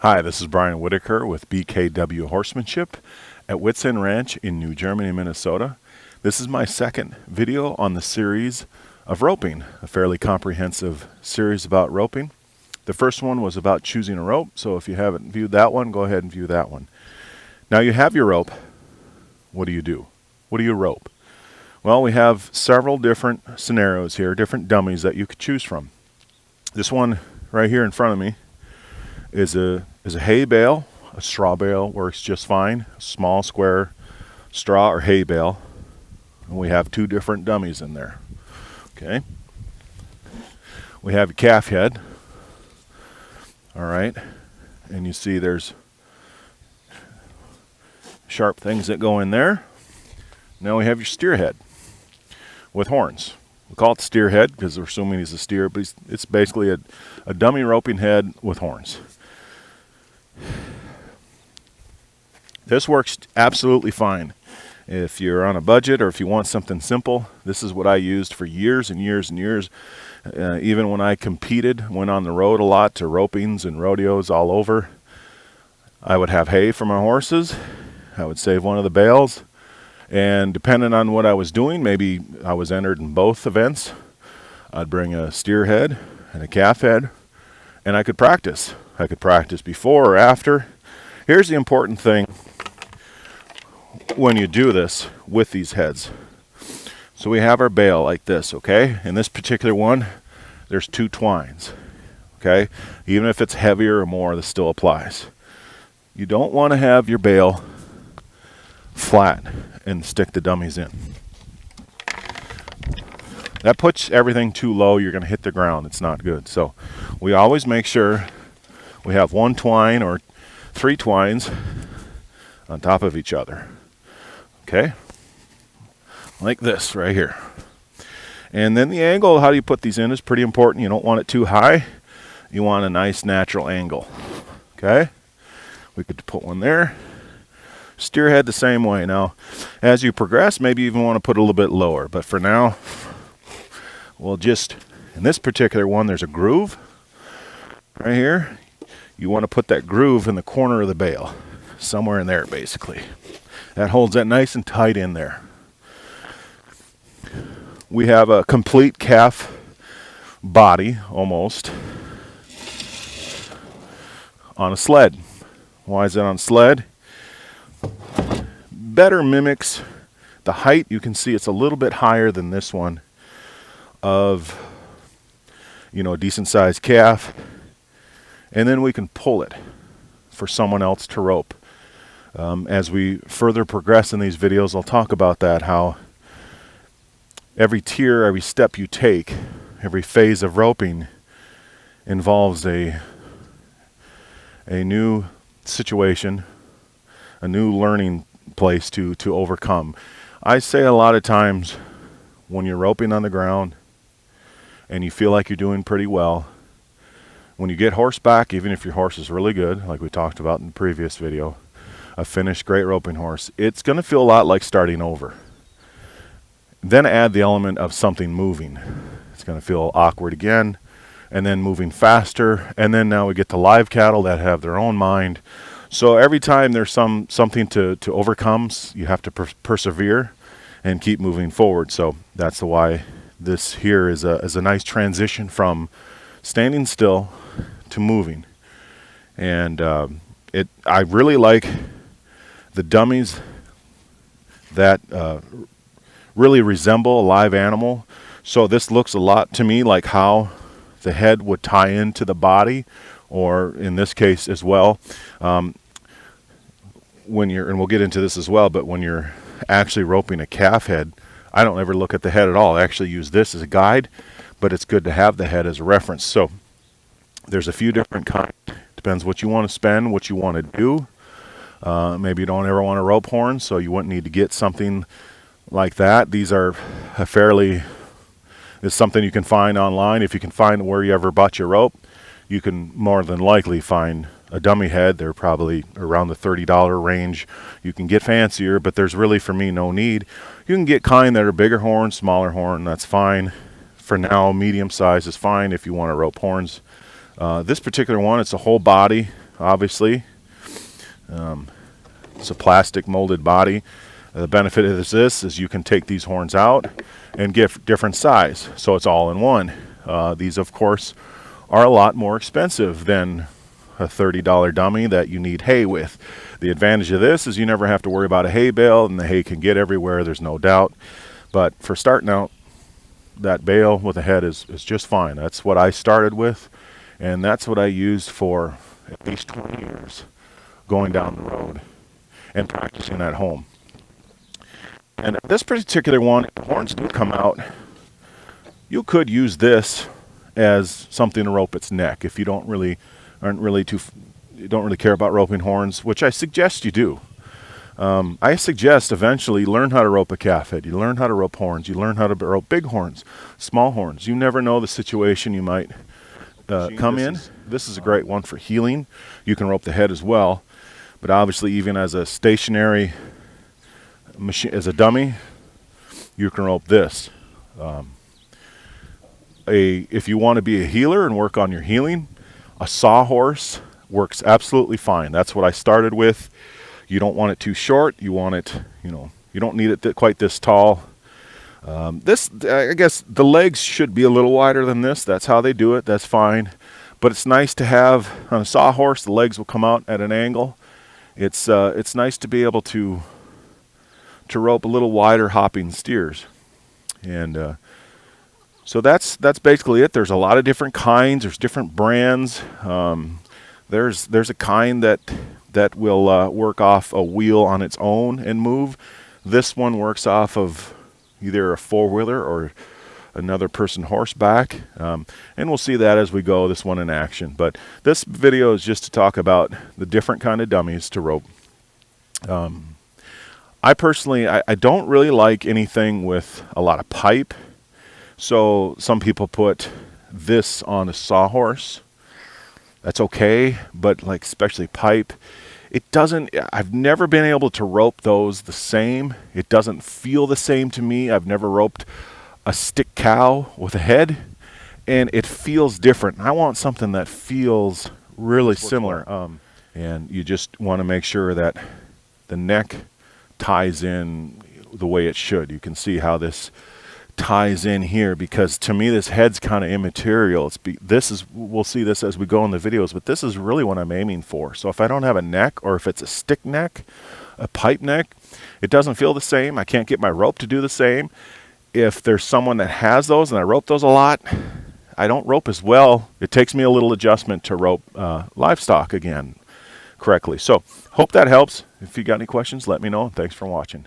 Hi, this is Brian Whitaker with BKW Horsemanship at Wits End Ranch in New Germany, Minnesota. This is my second video on the series of roping, a fairly comprehensive series about roping. The first one was about choosing a rope, so if you haven't viewed that one, go ahead and view that one. Now you have your rope. What do? What do you rope? Well, we have several different scenarios here, different dummies that you could choose from. This one right here in front of me is a hay bale. A straw bale works just fine. A small square straw or hay bale. And we have two different dummies in there. Okay. We have a calf head. All right. And you see there's sharp things that go in there. Now we have your steer head with horns. We call it the steer head because we're assuming he's a steer, but it's basically a dummy roping head with horns. This works absolutely fine. If you're on a budget or if you want something simple, this is what I used for years and years and years. Even when I competed, went on the road a lot to ropings and rodeos all over, I would have hay for my horses. I would save one of the bales. And depending on what I was doing, maybe I was entered in both events, I'd bring a steer head and a calf head, and I could practice. I could practice before or after. Here's the important thing when you do this with these heads. So we have our bale like this, okay? In this particular one, there's two twines, okay? Even if it's heavier or more, this still applies. You don't want to have your bale flat and stick the dummies in. That puts everything too low. You're going to hit the ground. It's not good. So we always make sure we have one twine or three twines on top of each other. Okay? Like this right here. And then the angle, how do you put these in, is pretty important. You don't want it too high. You want a nice natural angle. Okay? We could put one there. Steer head the same way. Now, as you progress, maybe you even want to put a little bit lower. But for now, we'll just, in this particular one, there's a groove right here. You want to put that groove in the corner of the bale, somewhere in there, basically. That holds that nice and tight in there. We have a complete calf body, almost, on a sled. Why is it on a sled? Better mimics the height. You can see it's a little bit higher than this one of, a decent sized calf. And then we can pull it for someone else to rope. As we further progress in these videos, I'll talk about that, how every tier, every step you take, every phase of roping involves a new situation, a new learning place to overcome. I say a lot of times when you're roping on the ground and you feel like you're doing pretty well, when you get horseback, even if your horse is really good, like we talked about in the previous video, a finished great roping horse, it's going to feel a lot like starting over. Then add the element of something moving. It's going to feel awkward again, and then moving faster, and then now we get to live cattle that have their own mind. So every time there's something to overcome, you have to persevere and keep moving forward. So that's why this here is a nice transition from standing still to moving. And I really like the dummies that really resemble a live animal. So this looks a lot to me like how the head would tie into the body, or in this case as well, when you're, and we'll get into this as well, but when you're actually roping a calf head, I don't ever look at the head at all. I actually use this as a guide, but it's good to have the head as a reference. So there's a few different kinds. Depends what you want to spend, what you want to do. Maybe you don't ever want to rope horns, so you wouldn't need to get something like that. These are it's something you can find online. If you can find where you ever bought your rope, you can more than likely find a dummy head. They're probably around the $30 range. You can get fancier, but there's really, for me, no need. You can get kind that are bigger horn, smaller horn, that's fine. For now, medium size is fine if you want to rope horns. This particular one, it's a whole body obviously. It's a plastic molded body. The benefit of this is you can take these horns out and get different size, so it's all in one. These, of course, are a lot more expensive than a $30 dummy that you need hay with. The advantage of this is you never have to worry about a hay bale, and the hay can get everywhere, there's no doubt. But for starting out, that bale with a head is just fine. That's what I started with, and that's what I used for at least 20 years going down the road and practicing at home. And this particular one, if the horns do come out, you could use this as something to rope its neck if you don't really care about roping horns, which I suggest you do. I suggest eventually learn how to rope a calf head. You learn how to rope horns. You learn how to rope big horns, small horns. You never know the situation you might come in. This is a great one for healing. You can rope the head as well, but obviously even as a stationary machine, as a dummy, you can rope this. If you want to be a healer and work on your healing, a sawhorse works absolutely fine. That's what I started with. You don't want it too short. You want it, you don't need it quite this tall. I guess the legs should be a little wider than this. That's how they do it. That's fine. But it's nice to have on a sawhorse. The legs will come out at an angle. It's nice to be able to rope a little wider hopping steers. And so that's basically it. There's a lot of different kinds. There's different brands. There's a kind that will work off a wheel on its own and move. This one works off of either a four-wheeler or another person horseback, and we'll see that as we go, this one in action. But this video is just to talk about the different kind of dummies to rope. I personally, I don't really like anything with a lot of pipe, so some people put this on a sawhorse. That's okay, but like especially pipe, it doesn't, I've never been able to rope those the same. It doesn't feel the same to me. I've never roped a stick cow with a head, and it feels different. I want something that feels really similar. And you just want to make sure that the neck ties in the way it should. You can see how this ties in here, because to me this head's kind of immaterial. We'll see this as we go in the videos, but this is really what I'm aiming for. So if I don't have a neck, or if it's a stick neck, a pipe neck, it doesn't feel the same. I can't get my rope to do the same. If there's someone that has those and I rope those a lot, I don't rope as well. It takes me a little adjustment to rope livestock again correctly. So hope that helps. If you got any questions, let me know. Thanks for watching.